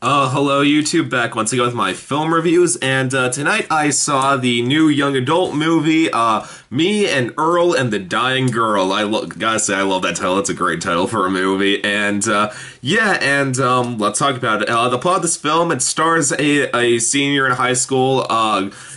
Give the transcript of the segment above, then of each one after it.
Hello YouTube, back once again with my film reviews, and tonight I saw the new young adult movie, Me and Earl and the Dying Girl. Gotta say, I love that title. It's a great title for a movie, and let's talk about it. The plot of this film, it stars a senior in high school,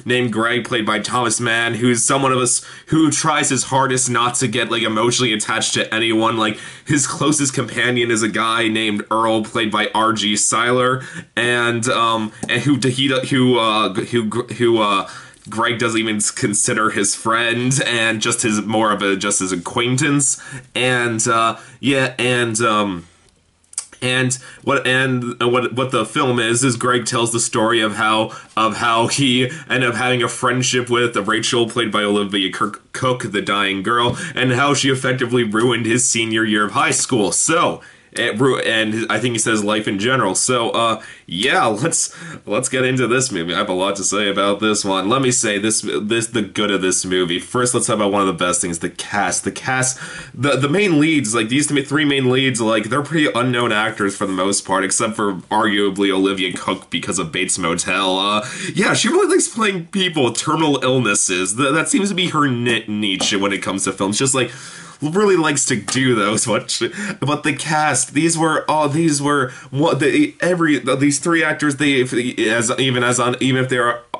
named Greg, played by Thomas Mann, who's someone of us who tries his hardest not to get, like, emotionally attached to anyone. Like, his closest companion is a guy named Earl, played by R.G. Seiler, and who Greg doesn't even consider his friend, and just his acquaintance, and what the film is Greg tells the story of how he ended up having a friendship with Rachel, played by Olivia Cook, the dying girl, and how she effectively ruined his senior year of high school. So, and I think he says life in general. So, yeah, let's get into this movie. I have a lot to say about this one. Let me say the good of this movie. First, let's talk about one of the best things: the cast. The main leads, like these three main leads, like they're pretty unknown actors for the most part, except for arguably Olivia Cook because of Bates Motel. Yeah, she really likes playing people with terminal illnesses. That seems to be her niche when it comes to films. Just like, really likes to do those. But the cast, these three actors, even if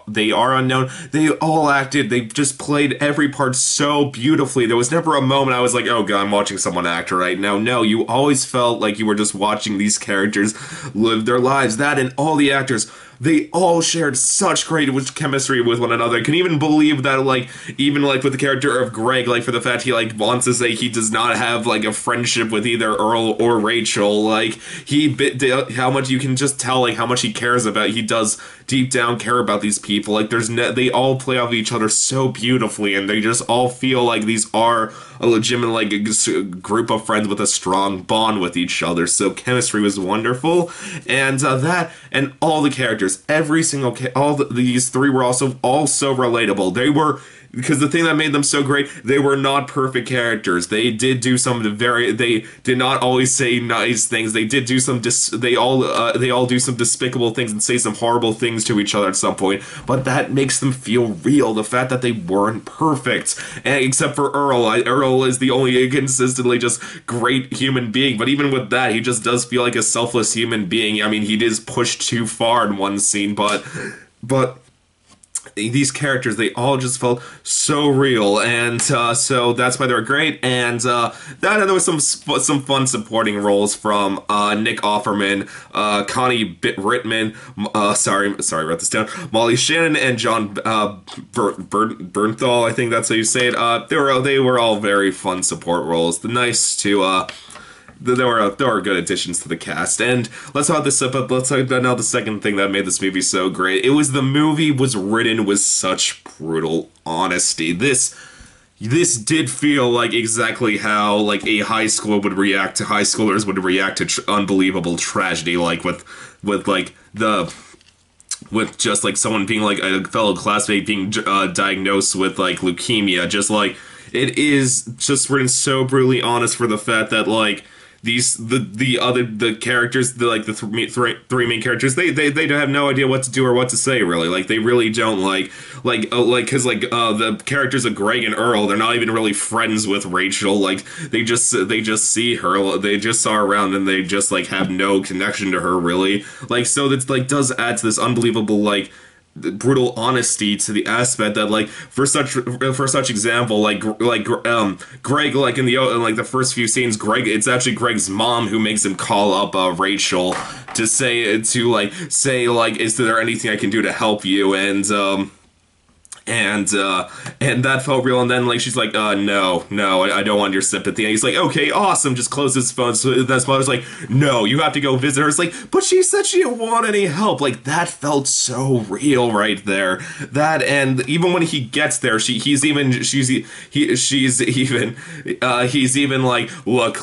they are unknown, they all acted. They just played every part so beautifully. There was never a moment I was like, oh god, I'm watching someone act right now. No, you always felt like you were just watching these characters live their lives. That and all the actors, they all shared such great chemistry with one another. I can even believe that, like, even like with the character of Greg, like for the fact he like wants to say he does not have like a friendship with either Earl or Rachel. Like how much you can just tell, like how much he cares about. He does deep down care about these people. Like they all play off each other so beautifully, and they just all feel like these are a legitimate like a group of friends with a strong bond with each other. So chemistry was wonderful, and that and all the characters, every single these three were also all so relatable. They were, because the thing that made them so great, they were not perfect characters. They did do they did not always say nice things. They did do they all do some despicable things and say some horrible things to each other at some point, but that makes them feel real. The fact that they weren't perfect, except for Earl. Earl is the only consistently just great human being, but even with that, he just does feel like a selfless human being. I mean, he is pushed too far in one scene, but these characters, they all just felt so real, and so that's why they're great. And there was some fun supporting roles from Nick Offerman, Connie Rittman, sorry, I wrote this down, Molly Shannon, and John Bernthal. I think that's how you say it. They were all very fun support roles. There were good additions to the cast. And let's talk about now the second thing that made this movie so great. The movie was written with such brutal honesty. This did feel like exactly how like a high schoolers would react to unbelievable tragedy, like with just like someone being like a fellow classmate being diagnosed with like leukemia. Just like, it is just written so brutally honest for the fact that like the characters, the three main characters, they don't have no idea what to do or what to say, really. Like, they really don't because the characters of Greg and Earl, they're not even really friends with Rachel. Like, they just see her, they just saw her around, and they just like have no connection to her, really. Like, so that's like does add to this unbelievable like brutal honesty to the aspect that, like, for such example, Greg, like in the first few scenes, it's actually Greg's mom who makes him call up Rachel to say, is there anything I can do to help you? And that felt real. And then like she's like, no, I don't want your sympathy. And he's like, okay, awesome, just close his phone. So that's why I was like, no, you have to go visit her. It's like, but she said she didn't want any help. Like, that felt so real right there. That, and even when he gets there, he's even like,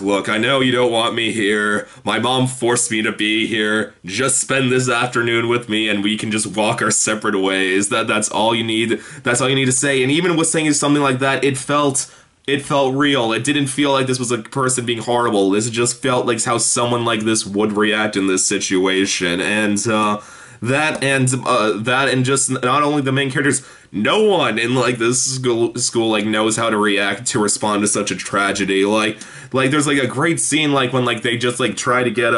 look, I know you don't want me here. My mom forced me to be here. Just spend this afternoon with me, and we can just walk our separate ways. That's all you need. That's all you need to say. And even with saying something like that, it felt It felt real. It didn't feel like this was a person being horrible. This just felt like how someone like this would react in this situation. And that and just not only the main characters, no one in like this school like knows how to react to respond to such a tragedy. Like there's like a great scene like when like they just like try to get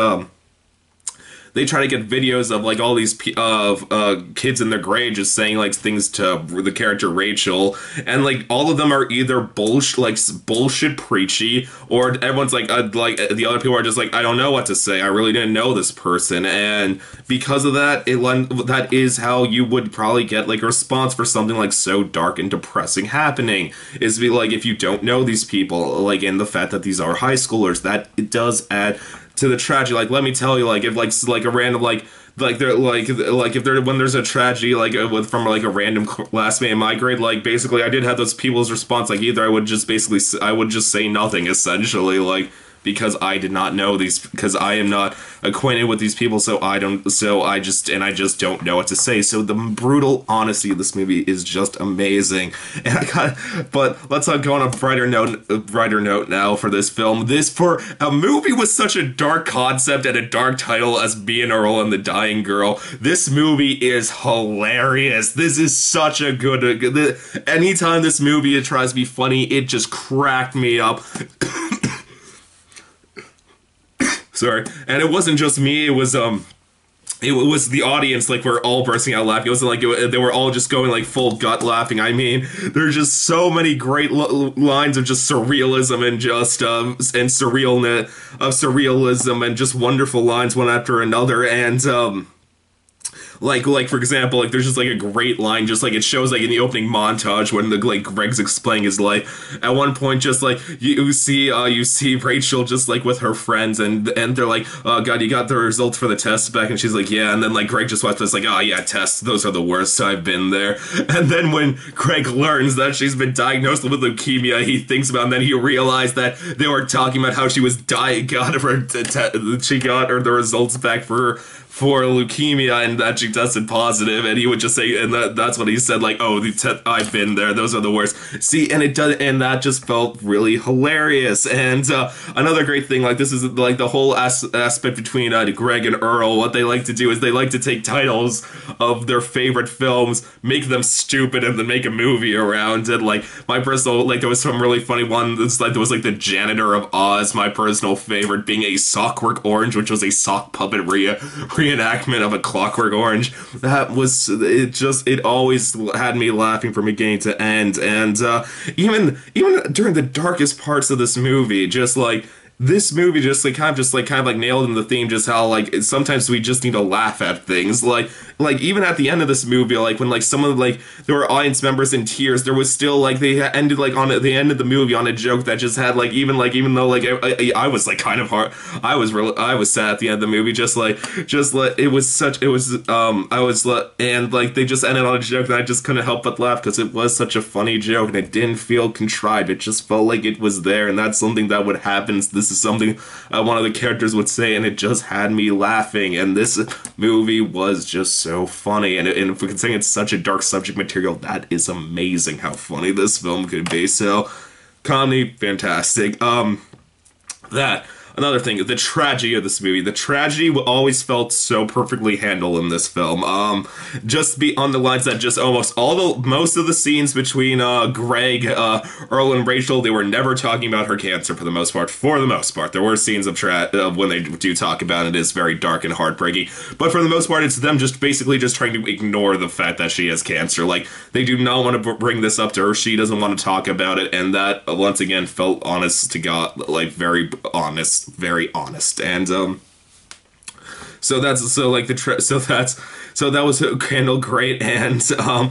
videos of like all these kids in their grade just saying like things to the character Rachel, and like all of them are either bullshit preachy, or everyone's like the other people are just like, I don't know what to say, I really didn't know this person. And because of that, that is how you would probably get like a response for something like so dark and depressing happening, is be like, if you don't know these people, like, and the fact that these are high schoolers, that it does add to the tragedy. Like, let me tell you, like, if like a random if there when there's a tragedy like from like a random classmate in my grade, like basically I did have those people's response, like either I would just say nothing essentially, like, because I did not know these, because I am not acquainted with these people, so I just don't know what to say. So the brutal honesty of this movie is just amazing. And but let's not go on a brighter note now for this film. For a movie with such a dark concept and a dark title as Me and Earl and the Dying Girl, this movie is hilarious. This is such a good, anytime this movie tries to be funny, it just cracked me up. Sorry. And it wasn't just me, it was the audience, like, we're all bursting out laughing. It wasn't like they were all just going like full gut laughing. I mean, there's just so many great lines of just surrealism and just and surrealism and just wonderful lines one after another. And like for example, like there's just like a great line, just like it shows like in the opening montage when the like Greg's explaining his life. At one point, just like you see Rachel just like with her friends, and they're like, oh god, you got the results for the test back, and she's like, yeah, and then like Greg just watches like, oh yeah, tests, those are the worst, I've been there. And then when Greg learns that she's been diagnosed with leukemia, he thinks about it, and then he realized that they were talking about how she was she got her the results back for leukemia, and that she tested positive, and he would just say, and that's what he said, like, oh, I've been there, those are the worst. See, and that just felt really hilarious. And another great thing, like, this is like the whole aspect between Greg and Earl. What they like to do is they like to take titles of their favorite films, make them stupid, and then make a movie around it. Like, my personal, like, there was some really funny one, there was like The Janitor of Oz, my personal favorite being A Sockwork Orange, which was a sock puppet reenactment of A Clockwork Orange. That was, it always had me laughing from beginning to end. And even during the darkest parts of this movie, just like, this movie just like kind of nailed in the theme, just how like sometimes we just need to laugh at things. Like even at the end of this movie, like when like someone, like there were audience members in tears, there was still like they ended the movie on a joke that just had like even though like I was like kind of hard, I was sad at the end of the movie, just like it was and like they just ended on a joke that I just couldn't help but laugh, because it was such a funny joke and it didn't feel contrived. It just felt like it was there, and that's something that would happen. This is something one of the characters would say, and it just had me laughing. And this movie was just so funny. And if we can say it's such a dark subject material, that is amazing how funny this film could be. So, comedy, fantastic. Another thing, the tragedy of this movie. The tragedy always felt so perfectly handled in this film. Just be on the lines that just most of the scenes between Greg, Earl, and Rachel, they were never talking about her cancer for the most part. For the most part, there were scenes of when they do talk about it, is very dark and heartbreaking. But for the most part, it's them just basically just trying to ignore the fact that she has cancer. Like, they do not want to bring this up to her. She doesn't want to talk about it, and that once again felt honest to God, like very honest. And so that was handled great. And I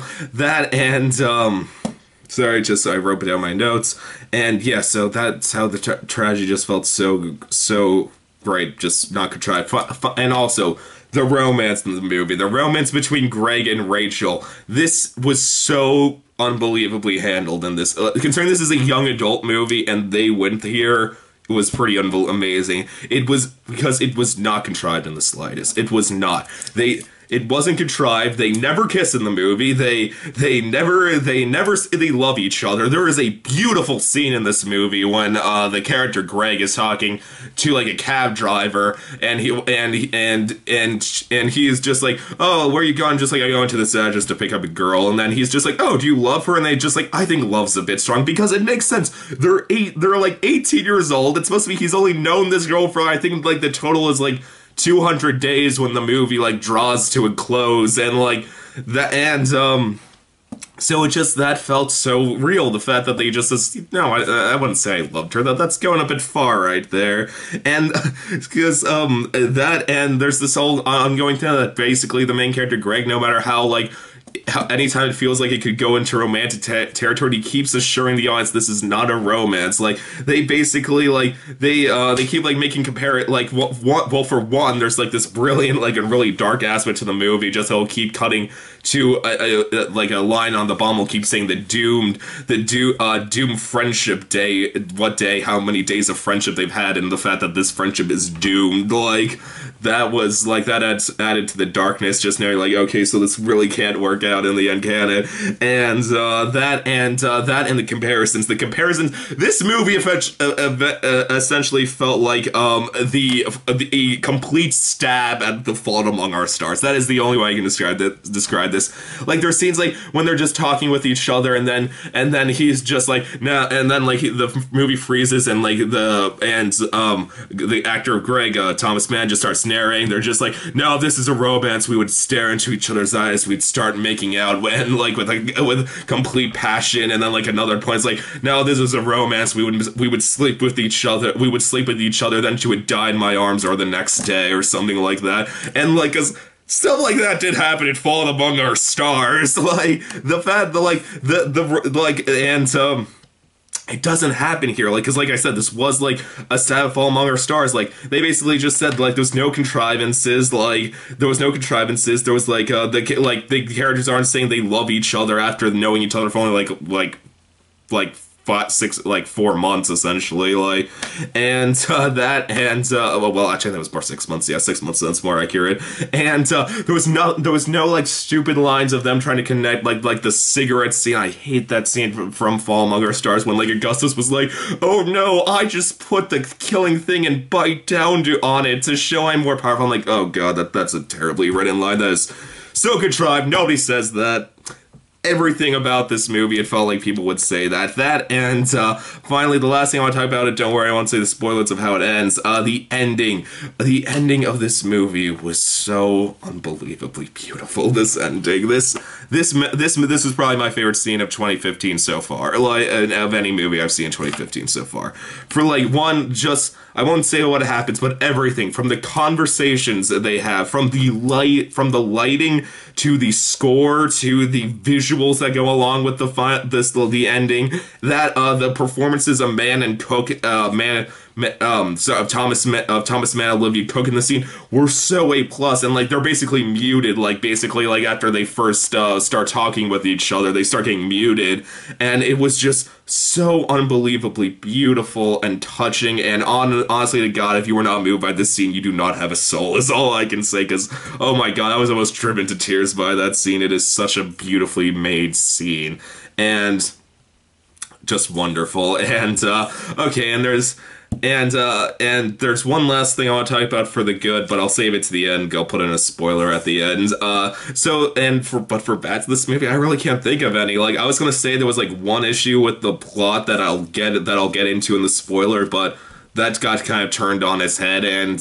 wrote it down my notes, and yeah, so that's how the tragedy just felt so great, just not contrived. And also the romance in the movie, the romance between Greg and Rachel, this was so unbelievably handled in this, considering this is a young adult movie and they went here. It was pretty amazing. It was because it was not contrived in the slightest. It was not. It wasn't contrived. They never kiss in the movie. They love each other. There is a beautiful scene in this movie when the character Greg is talking to like a cab driver, and he's just like, oh, where are you going? Just like, I go into this just to pick up a girl, and then he's just like, oh, do you love her? And they just like, I think love's a bit strong, because it makes sense. They're like 18 years old. It's supposed to be he's only known this girl for, I think like the total is like 200 days when the movie like draws to a close, and like that, and so it just, that felt so real. The fact that they just, no, I wouldn't say I loved her. That's going a bit far right there. And because that, and there's this whole ongoing thing that basically the main character Greg, no matter how like, anytime it feels like it could go into romantic territory, he keeps assuring the audience this is not a romance. Like, they basically like they keep like making like well, for one, there's like this brilliant like a really dark aspect to the movie. Just he'll keep cutting to like a line on the bomb will keep saying the doomed friendship day, what day, how many days of friendship they've had, and the fact that this friendship is doomed. Like, that was like, that added to the darkness, just knowing like, okay, so this really can't work out in the end, can it? And that and the comparisons, this movie essentially felt like a complete stab at The Fault Among Our Stars. That is the only way I can describe this. Like, there's scenes like when they're just talking with each other, and then he's just like, nah, and then like the movie freezes, and like the actor Greg, Thomas Mann, just starts narrating. They're just like, no, this is a romance. We would stare into each other's eyes. We'd start making out when like with complete passion, and then like another point is like, no, this is a romance. We would sleep with each other. We would sleep with each other. Then she would die in my arms, or the next day, or something like that. And like, as stuff like that did happen in Fault Among Our Stars. Like, the fact that like it doesn't happen here, like, because like I said, this was like a stab at Fault Among Our Stars. Like, they basically just said like there's no contrivances. Like, there was no contrivances. There was like the characters aren't saying they love each other after knowing each other for only like 4 months essentially, like, and that, and well, actually that was more 6 months. Yeah, 6 months, that's more accurate. And there was no like stupid lines of them trying to connect, like the cigarette scene. I hate that scene from Fault Among Our Stars when like Augustus was like, oh no, I just put the killing thing and bite down on it to show I'm more powerful. I'm like, oh god, that's a terribly written line. That is so contrived. Nobody says that. Everything about this movie, it felt like people would say that. And finally, the last thing I want to talk about, don't worry, I won't say the spoilers of how it ends. The ending. The ending of this movie was so unbelievably beautiful. This ending. This is probably my favorite scene of 2015 so far. Like, of any movie I've seen in 2015 so far. For like, one, just, I won't say what happens, but everything, from the conversations that they have, from the lighting to the score to the visuals that go along with the ending, that the performances of Mann and Cook, Thomas Mann, Olivia Cook in the scene were so A+, and like they're basically muted, like basically like after they first start talking with each other, they start getting muted, and it was just so unbelievably beautiful and touching. And honestly to God, if you were not moved by this scene, you do not have a soul, is all I can say, because oh my god, I was almost driven to tears by that scene. It is such a beautifully made scene and just wonderful. And okay, and there's one last thing I want to talk about for the good, but I'll save it to the end. I'll put in a spoiler at the end. For bad to this movie, I really can't think of any. Like, I was gonna say there was like one issue with the plot that I'll get into in the spoiler, but that got kind of turned on its head. And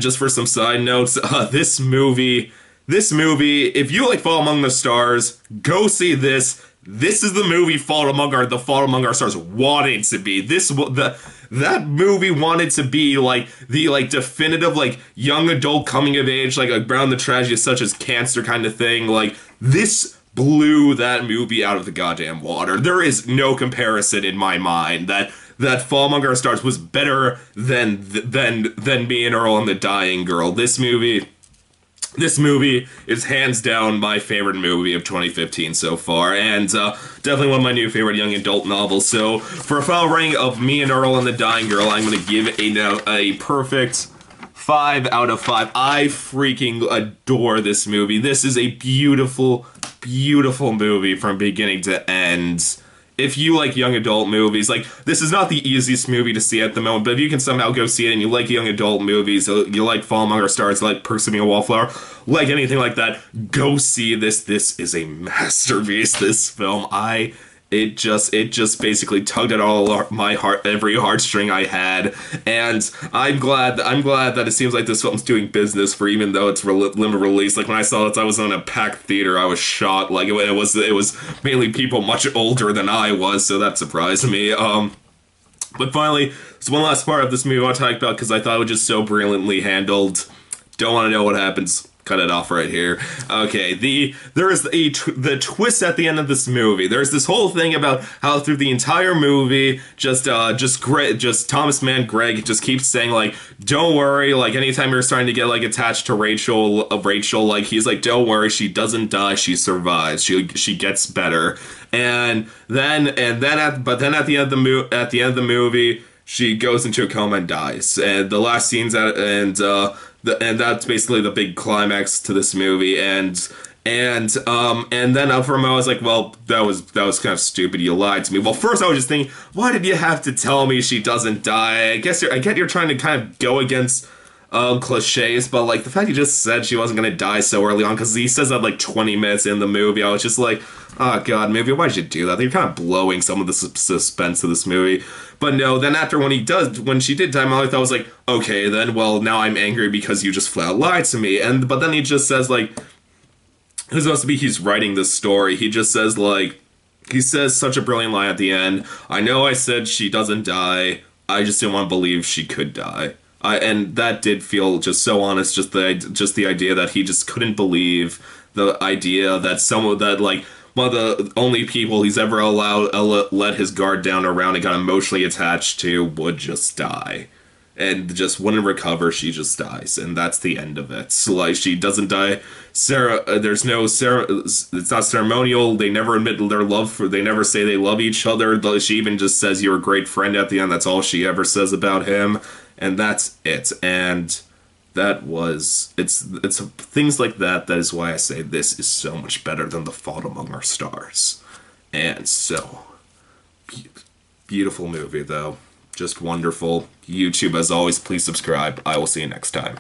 just for some side notes, this movie, if you like Fall Among the Stars, go see this. This is the movie The Fault Among Our Stars wanted to be. That movie wanted to be like the like definitive like young adult coming of age, like around the tragedies such as cancer kind of thing. Like, this blew that movie out of the goddamn water. There is no comparison in my mind that Fall Among Our Stars was better than Me and Earl and the Dying Girl. This movie is hands down my favorite movie of 2015 so far, and definitely one of my new favorite young adult novels. So, for a final ranking of Me and Earl and the Dying Girl, I'm going to give it a perfect 5 out of 5. I freaking adore this movie. This is a beautiful, beautiful movie from beginning to end. If you like young adult movies, like, this is not the easiest movie to see at the moment, but if you can somehow go see it and you like young adult movies, you like Fall Among Our Stars, you like Perks of Being a Wallflower, like anything like that, go see this. This is a masterpiece, this film. It just basically tugged at all my heart, every heartstring I had, and I'm glad that it seems like this film's doing business for, even though it's limited release. Like, when I saw it, I was in a packed theater. I was shocked. Like, it was mainly people much older than I was, so that surprised me. But finally, there's one last part of this movie I want to talk about because I thought it was just so brilliantly handled. Don't want to know what happens. Cut it off right here. Okay, there is the twist at the end of this movie. There's this whole thing about how through the entire movie, just Thomas Mann Greg just keeps saying, like, don't worry, like, anytime you're starting to get, like, attached to Rachel, like, he's like, don't worry, she doesn't die, she survives, she gets better. But then at the end of the movie, she goes into a coma and dies. And the last scenes and that's basically the big climax to this movie, and then for a moment I was like, well, that was kind of stupid. You lied to me. Well, first I was just thinking, why did you have to tell me she doesn't die? I get you're trying to kind of go against cliches, but, like, the fact you just said she wasn't gonna die so early on, because he says that like 20 minutes in the movie, I was just like, oh god, movie, why'd you do that? You're kind of blowing some of the suspense of this movie. But no, then after when she did die, I was like, okay, then, well, now I'm angry because you just flat out lied to me. But then he just says, like, who's supposed to be he's writing this story, he just says, like, he says such a brilliant line at the end. I know I said she doesn't die, I just didn't want to believe she could die. And that did feel just so honest, just the idea that he just couldn't believe the idea that like, one of the only people he's ever let his guard down around and got emotionally attached to would just die. And just wouldn't recover, she just dies. And that's the end of it. So, like, she doesn't die. There's no it's not ceremonial. They never admit their love they never say they love each other. She even just says, you're a great friend at the end. That's all she ever says about him. And that's it. And it's things like that is why I say this is so much better than The Fault Among Our Stars. And so, beautiful movie, though. Just wonderful. YouTube, as always, please subscribe. I will see you next time.